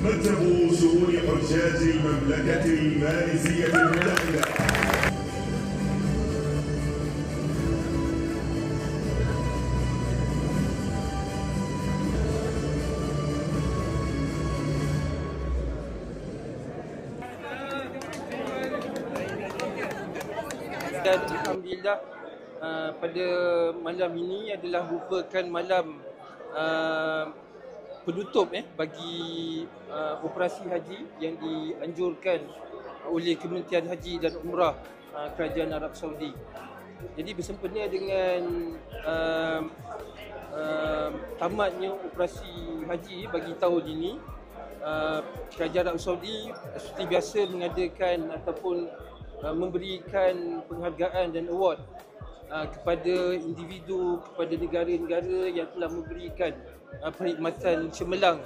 مكتب شؤون حجاج المملكة الماليزية المتحدة. Dan alhamdulillah pada malam ini adalah merupakan malam penutup bagi operasi haji yang dianjurkan oleh Kementerian Haji dan Umrah Kerajaan Arab Saudi. Jadi bersempena dengan tamatnya operasi haji bagi tahun ini, Kerajaan Arab Saudi seperti biasa mengadakan ataupun memberikan penghargaan dan award kepada individu, kepada negara-negara yang telah memberikan perkhidmatan cemerlang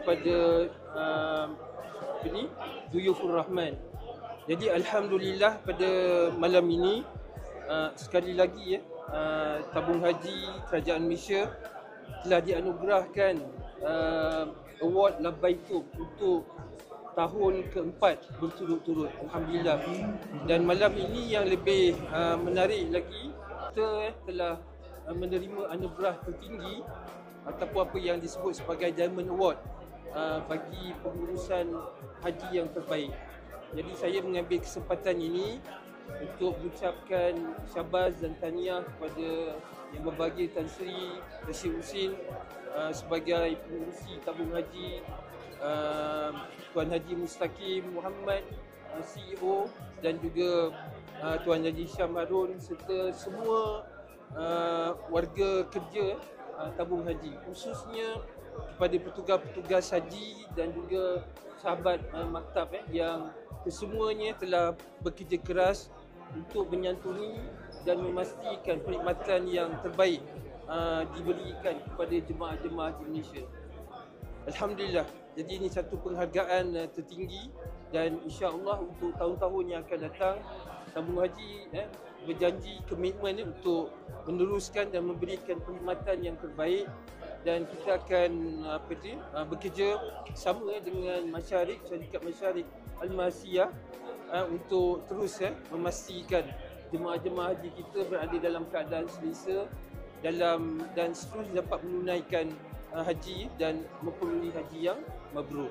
kepada Duyufur Rahman. Jadi alhamdulillah pada malam ini sekali lagi tabung haji Kerajaan Malaysia telah dianugerahkan award Labaikum untuk tahun keempat berturut-turut, alhamdulillah. Dan malam ini yang lebih menarik lagi, kita telah menerima anugerah tertinggi ataupun apa yang disebut sebagai Diamond Award bagi pengurusan haji yang terbaik. Jadi saya mengambil kesempatan ini untuk mengucapkan syabas dan tahniah kepada Yang Berbahagia Tan Sri Rashid Husin sebagai pengurusi tabung haji, Tuan Haji Mustaqim Muhammad CEO, dan juga Tuan Haji Syam Harun serta semua warga kerja tabung haji, khususnya kepada petugas-petugas haji dan juga sahabat maktab yang kesemuanya telah bekerja keras untuk menyantuni dan memastikan perkhidmatan yang terbaik diberikan kepada jemaah-jemaah haji Malaysia. Alhamdulillah. Jadi ini satu penghargaan tertinggi, dan insya-Allah untuk tahun-tahun yang akan datang tabung haji berjanji komitmen untuk meneruskan dan memberikan perkhidmatan yang terbaik, dan kita akan bekerja sama dengan syarikat Masyarik Al-Masiyah untuk terus memastikan jemaah-jemaah haji kita berada dalam keadaan selesa dan seterusnya dapat menunaikan haji dan memperoleh haji yang mabrur.